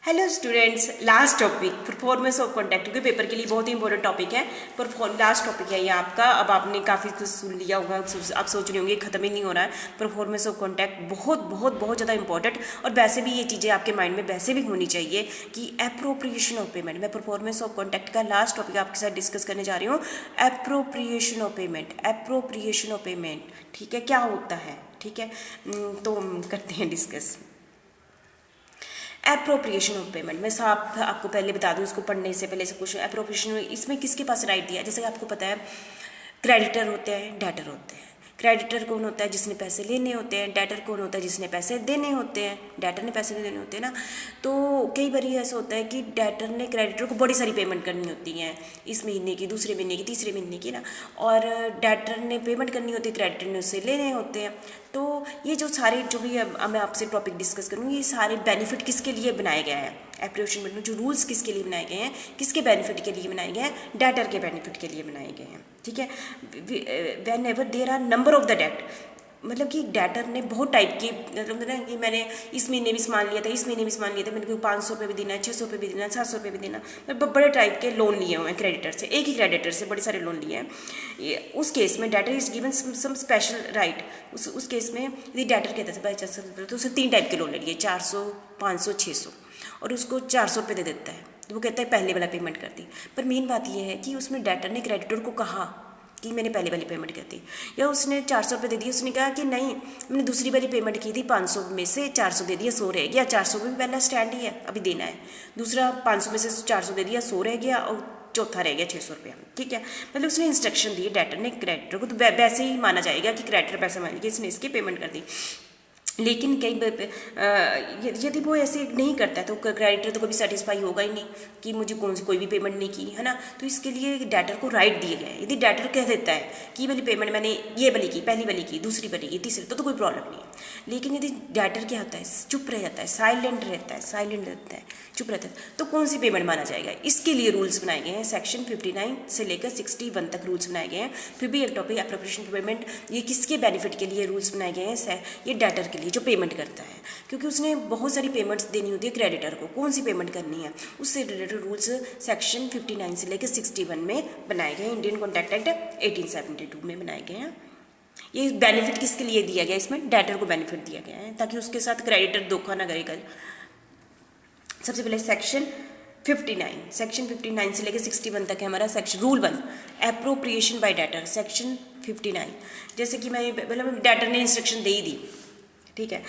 Hello students, last topic performance of contact, क्योंकि paper के लिए बहुत ही इंपॉर्टेंट टॉपिक है। लास्ट टॉपिक है ये आपका। अब आपने काफ़ी कुछ सुन लिया होगा, आप सोच रहे होंगे ख़त्म ही नहीं हो रहा है। परफॉर्मेंस ऑफ कॉन्टैक्ट बहुत बहुत बहुत ज़्यादा इंपॉर्टेंट, और वैसे भी ये चीज़ें आपके माइंड में वैसे भी होनी चाहिए कि एप्रोप्रिएशन ऑफ पेमेंट। मैं परफॉर्मेंस ऑफ कॉन्टैक्ट का लास्ट टॉपिक आपके साथ डिस्कस करने जा रही हूँ, appropriation of payment. Appropriation of payment, ठीक है, क्या होता है, ठीक है। तो करते हैं डिस्कस एप्रोप्रिएशन ऑफ पेमेंट। मैं आपको पहले बता दूं, इसको पढ़ने से पहले सब कुछ एप्रोप्रिएशन इसमें किसके पास राइट दिया है। जैसे कि आपको पता है, क्रेडिटर होते हैं, डेटर होते हैं। क्रेडिटर कौन होता है? जिसने पैसे लेने होते हैं। डेटर कौन होता है? जिसने पैसे देने होते हैं। डेटर ने पैसे देने होते हैं ना। तो कई बार ऐसा होता है कि डेटर ने क्रेडिटर को बड़ी सारी पेमेंट करनी होती है, इस महीने की, दूसरे महीने की, तीसरे महीने की ना, और डेटर ने पेमेंट करनी होती है, क्रेडिटर ने उससे लेने होते हैं। तो ये जो सारे जो भी अब मैं आपसे टॉपिक डिस्कस करूँगी, ये सारे बेनिफिट किसके लिए बनाए गए हैं? एप्रोप्रिएशन में जो रूल्स किसके लिए बनाए गए हैं, किसके बेनिफिट के लिए बनाए गए हैं? डेटर के बेनिफिट के लिए बनाए गए हैं, ठीक है। Whenever there are number of the debt, मतलब कि डेटर ने बहुत टाइप की, मतलब ना कि मैंने इस महीने भी सामान लिया था, इस महीने भी सामान लिया था, मेरे को 500 रुपये भी देना है, 600 रुपये भी देना है, 700 रुपये भी देना, बड़े टाइप के लोन लिए हुए हैं क्रेडिटर से, एक ही क्रेडिटर से बड़े सारे लोन लिए हैं। उस केस में debtor is given some special right. उस केस में यदि डेटर कहते थे बाई चांस, तो उसने 3 टाइप के लोन ले लिए, 400, 500, 600, और उसको 400 रुपये दे देता है, तो वो कहता है पहले वाला पेमेंट कर दी। पर मेन बात यह है कि उसमें डेटर ने क्रेडिटर को कहा कि मैंने पहले वाली पेमेंट कर दी, या उसने 400 रुपये दे दिए, उसने कहा कि नहीं, मैंने दूसरी वाली पेमेंट की थी, 500 में से 400 दे दिया, 100 रह गया। 400 में भी पहला स्टैंड ही है, अभी देना है। दूसरा 500 में से 400 दे दिया, 100 रह गया, और चौथा रह गया 600 रुपया, ठीक है। मतलब उसने इंस्ट्रक्शन दी डेटर ने क्रेडिटर को, तो वैसे ही माना जाएगा कि क्रेडिटर पैसा मान लिया, इसने इसकी पेमेंट कर दी। लेकिन कई यदि वो ऐसे नहीं करता है तो क्रेडिटर तो कभी सेटिस्फाई होगा ही नहीं कि मुझे कोई भी पेमेंट नहीं की है ना। तो इसके लिए डेटर को राइट दिए गए हैं। यदि डेटर कह देता है कि वाली पेमेंट मैंने ये वाली की, पहली वाली की, दूसरी वाली की, तीसरी, तो कोई प्रॉब्लम नहीं है। लेकिन यदि डेटर क्या होता है, चुप रह जाता है, साइलेंट रहता है, चुप रहता है, तो कौन सी पेमेंट माना जाएगा? इसके लिए रूल्स बनाए गए हैं। सेक्शन 59 से लेकर 61 तक रूल्स बनाए गए हैं। फिर भी एक टॉपिक एप्रोप्रिएशन पेमेंट, ये किसके बेनिफिट के लिए रूल्स बनाए गए हैं? ये डेटर के लिए जो पेमेंट करता है, क्योंकि उसने बहुत सारी पेमेंट्स देनी होती है क्रेडिटर को। कौन सी पेमेंट करनी है, उससे रिलेटेड रूल्स सेक्शन 59 से लेकर 61 में बनाए गए हैं। इंडियन कॉन्ट्रैक्ट एक्ट 1872 में बनाए गए हैं। ये बेनिफिट किसके लिए दिया गया? इसमें डेटर को बेनिफिट दिया गया है, ताकि उसके साथ क्रेडिटर धोखा ना करे। सबसे पहले सेक्शन 59 से लेकर 61 तक है हमारा section. Rule 1, appropriation bye debtor. Section 59, जैसे कि मैं मतलब डेटर ने इंस्ट्रक्शन दे ही दी, ठीक है।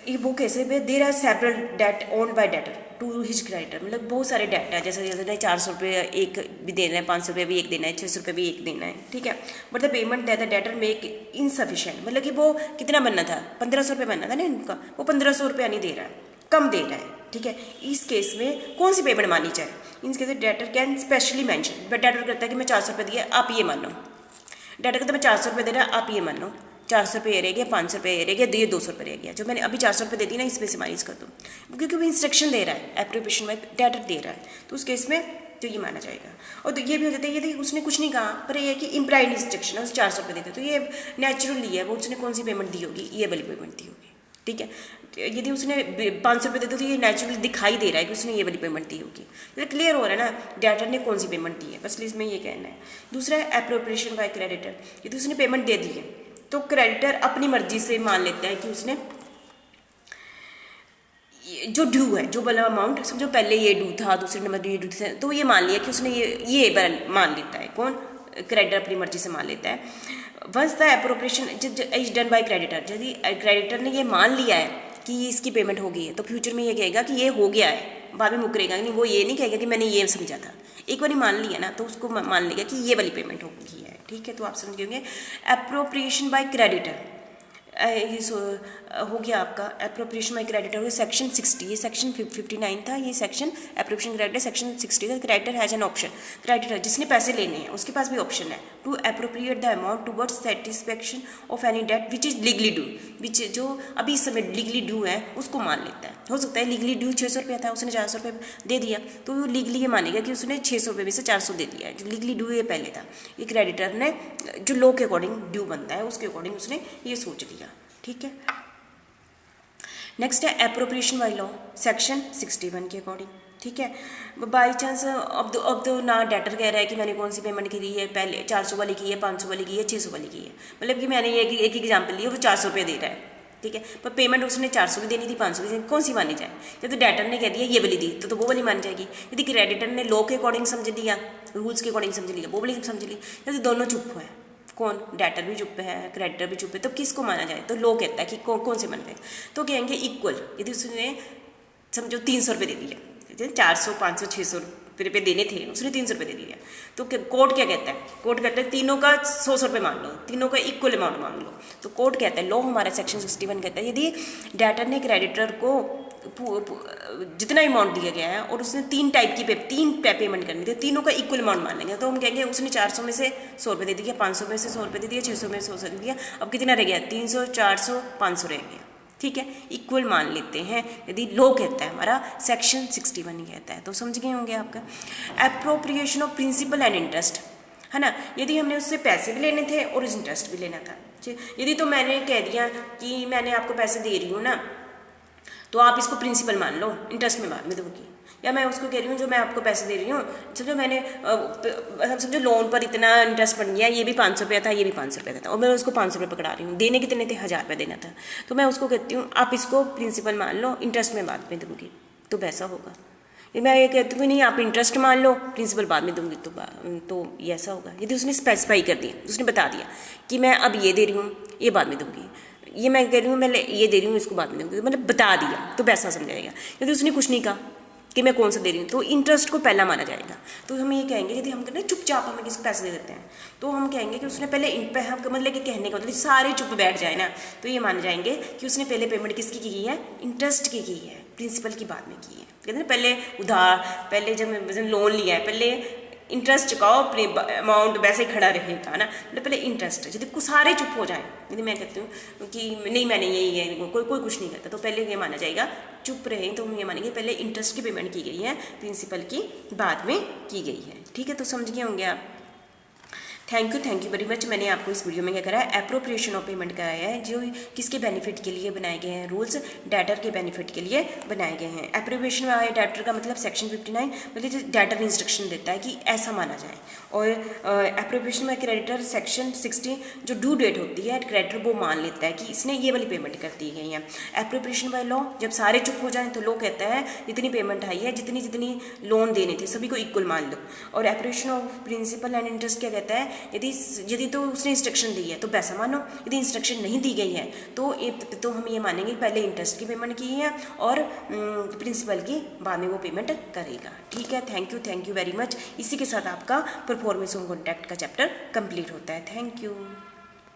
ये वो कैसे पे there are several debt owned by debtor to his creditor, मतलब बहुत सारे डेट है, जैसे 400 रुपये एक भी देना है, 500 रुपये भी एक देना है, 600 रुपये भी एक देना है, ठीक है। But the payment that the debtor make insufficient, मतलब कि वो कितना बनना था, 1500 रुपये बनना था ना इनका, वो 1500 रुपया नहीं दे रहा है, कम दे रहा है, ठीक है। इस केस में कौन सी पेमेंट मानी जाए? In case debtor can specially mention, but debtor करता है कि मैं 400 रुपये दिया, आप ये मान लो। डेटर कहता है मैं 400 रुपये दे रहा, आप ये मान लो। 400 रुपये रह गया, 500 रुपये रह गया, ये 200 रुपये रह गया। जो मैंने अभी 400 रुपये दे दी ना, इसमें से माइनस कर दो, क्योंकि वो इंस्ट्रक्शन दे रहा है, एप्रोप्रिएशन में डेटर दे रहा है, तो उस केस में तो ये माना जाएगा। और तो ये भी हो जाता है, ये उसने कुछ नहीं कहा, पर ये है कि इम्प्लाइड इंस्ट्रक्शन, उसे 400 रुपये देते, तो ये नेचुरली है, वो उसने कौन सी पेमेंट दी होगी, ये वाली पेमेंट दी होगी, ठीक है। यदि उसने 500 रुपये देते तो ये नेचुरली दिखाई दे रहा है कि उसने ये वाली पेमेंट दी होगी, तो क्लियर हो रहा है ना डेटर ने कौन सी पेमेंट दी है, बस इसमें ये कहना है। दूसरा है एप्रोप्रिएशन बाय क्रेडिटर। यदि उसने पेमेंट दे दी है तो क्रेडिटर अपनी मर्जी से मान लेता है कि उसने जो ड्यू है, जो वाला अमाउंट, समझो पहले ये ड्यू था, दूसरे नंबर ये ड्यू था, तो ये मान लिया कि उसने ये मान लेता है। कौन? क्रेडिटर अपनी मर्जी से मान लेता है। Once the appropriation is done by creditor, यदि क्रेडिटर ने ये मान लिया है कि इसकी पेमेंट हो गई है, तो फ्यूचर में ये कहेगा कि ये हो गया है, बाद में मुकरेगा नहीं, वो ये नहीं कहेगा कि मैंने ये समझा था। एक बार मान लिया ना, तो उसको मान लेगा कि ये वाली पेमेंट हो गई है, ठीक है। तो आप समझ होंगे एप्रोप्रिएशन बाय क्रेडिटर, ये हो गया आपका एप्रोप्रिएशन बाय क्रेडिटर हो गया सेक्शन 60। ये सेक्शन 59 था, ये सेक्शन एप्रोप्रिएशन क्रेडिटर सेक्शन 60 था। Creditor has an option, creditor जिसने पैसे लेने हैं उसके पास भी ऑप्शन है to appropriate the amount towards satisfaction of any debt which is legally due, which जो अभी इस समय लीगली ड्यू है उसको मान लेता है। हो सकता है लीगली ड्यू 600 रुपया था, उसने 400 रुपये दे दिया, तो वो लीगली ये मानेगा कि उसने 600 रुपये में से 400 दे दिया है, जो लीगली ड्यू ये पहले था। ये क्रेडिटर ने जो लॉ के अकॉर्डिंग ड्यू बनता है उसके अकॉर्डिंग उसने ये सोच लिया, ठीक है। नेक्स्ट है एप्रोप्रिएशन बाय लॉ, सेक्शन 61 के अकॉर्डिंग, ठीक है। बाई चांस अब तो ना डेटर कह रहा है कि मैंने कौन सी पेमेंट की है, पहले 400 वाली की है, 500 वाली की है, 600 वाली की है, मतलब कि मैंने एक एग्जाम्पल लिया, वो 400 रुपये दे रहा है, ठीक है, पर पेमेंट उसने 400 भी देनी थी, 500 भी देनी, कौन सी मानी जाए। जब तो डेटर ने कह दिया ये वाली दी तो वो वाली मान जाएगी। यदि क्रेडिटर ने लॉ के अकॉर्डिंग समझ लिया, रूल्स के अकॉर्डिंग समझ लिया, वो वाली समझ ली। जैसे दोनों चुप हुए, कौन, डेटर भी चुप है, क्रेडिटर भी चुप है, तो किसको माना जाए। तो लॉ कहता है कि कौन से मान रहे, तो कहेंगे इक्वल। यदि उसने समझो 300 रुपये दे दिया, 400, 500, 600 रुपये देने थे, उसने 300 रुपये दे दिया, तो कोर्ट क्या कहता है, कोर्ट कहता है तीनों का 100 रुपये मान लो, तीनों का इक्वल अमाउंट मान लो। तो कोर्ट कहता है, लॉ हमारा सेक्शन 61 कहता है, यदि डेटर ने क्रेडिटर को जितना अमाउंट दिया गया है और उसने 3 टाइप की पेमेंट करनी थी, तीनों का इक्वल अमाउंट मान लेंगे। तो हम कहेंगे उसने 400 में से 100 रुपये दे दिया, 500 में से 100 रुपये दे दिया, 600 में से 100 दे दिया, अब कितना रह गया, 300, 400, 500 रह गया, ठीक है, इक्वल मान लेते हैं। यदि लॉ कहता है हमारा सेक्शन 61 कहता है, तो समझ गए होंगे आपका। Appropriation of principal and interest, है ना, यदि हमने उससे पैसे भी लेने थे और इंटरेस्ट भी लेना था, यदि तो मैंने कह दिया कि मैंने आपको पैसे दे रही हूँ ना, तो आप इसको प्रिंसिपल मान लो, इंटरेस्ट में बाद में दूंगी। या मैं उसको कह रही हूँ जो मैं आपको पैसे दे रही हूँ, समझो मैंने समझो लोन पर इतना इंटरेस्ट बन गया, ये भी 500 रुपया था, ये भी 500 रुपया था, और मैं उसको 500 रुपये पकड़ा रही हूँ, देने कितने थे, 1000 रुपये देना था, तो मैं उसको कहती हूँ आप इसको प्रिंसिपल मान लो, इंटरेस्ट में बाद में दूंगी, तो वैसा होगा। ये मैं ये कहती हूँ नहीं आप इंटरेस्ट मान लो, प्रिंसिपल बाद में दूंगी, तो ये ऐसा होगा। यदि उसने स्पेसिफाई कर दिया, उसने बता दिया कि मैं अब ये दे रही हूँ, ये बाद में दूंगी, ये मैं कह रही हूँ मैं ये दे रही हूँ, इसको बाद में दूंगी, मतलब बता दिया, तो वैसा समझाएगा। यदि उसने कुछ नहीं कहा कि मैं कौन सा दे रही हूँ, तो इंटरेस्ट को पहला माना जाएगा। तो हम ये कहेंगे यदि हम कहते हैं चुपचाप हमें किसी पैसे दे देते हैं, तो हम कहेंगे कि उसने पहले मतलब कि कहने का मतलब सारे चुप बैठ जाए ना, तो ये मान जाएंगे कि उसने पहले पेमेंट किसकी की है, इंटरेस्ट की है, प्रिंसिपल की बाद में की है। कहते हैं पहले पहले जब लोन लिया है पहले इंटरेस्ट चुकाओ, अमाउंट वैसे ही खड़ा रहेगा ना, मतलब पहले इंटरेस्ट। यदि कुछ सारे चुप हो जाएं, यदि मैं कहती हूँ कि नहीं मैंने यही है, कोई कुछ नहीं करता, तो पहले ये माना जाएगा, चुप रहे तो हम ये मानेंगे पहले इंटरेस्ट की पेमेंट की गई है, प्रिंसिपल की बाद में की गई है, ठीक है। तो समझ गए होंगे आप। Thank you very much. मैंने आपको इस वीडियो में क्या करा है, एप्रोप्रिएशन ऑफ पेमेंट कराया है, जो किसके बेनिफिट के लिए बनाए गए हैं, रूल्स डेटर के बेनिफिट के लिए बनाए गए हैं। एप्रोप्रिएशन वाले डेटर का मतलब सेक्शन 59 मतलब डेटर इंस्ट्रक्शन देता है कि ऐसा माना जाए, और एप्रोप्रिएशन बाय क्रेडिटर सेक्शन 60 जो ड्यू डेट होती है क्रेडिटर वो मान लेता है कि इसने ये वाली पेमेंट कर दी गई है। एप्रोप्रिएशन बाय लॉ जब सारे चुप हो जाएं तो लॉ कहता है जितनी पेमेंट आई है, जितनी लोन देने थे सभी को इक्वल मान लो। और appropriation of principal and interest क्या कहता है, यदि तो उसने इंस्ट्रक्शन दी है तो पैसा मानो, यदि इंस्ट्रक्शन नहीं दी गई है तो हम ये मानेंगे पहले इंटरेस्ट की पेमेंट की है और प्रिंसिपल की बाद में वो पेमेंट करेगा, ठीक है। Thank you very much. इसी के साथ आपका परफॉर्मेंस ऑन कॉन्ट्रैक्ट का चैप्टर कंप्लीट होता है। Thank you.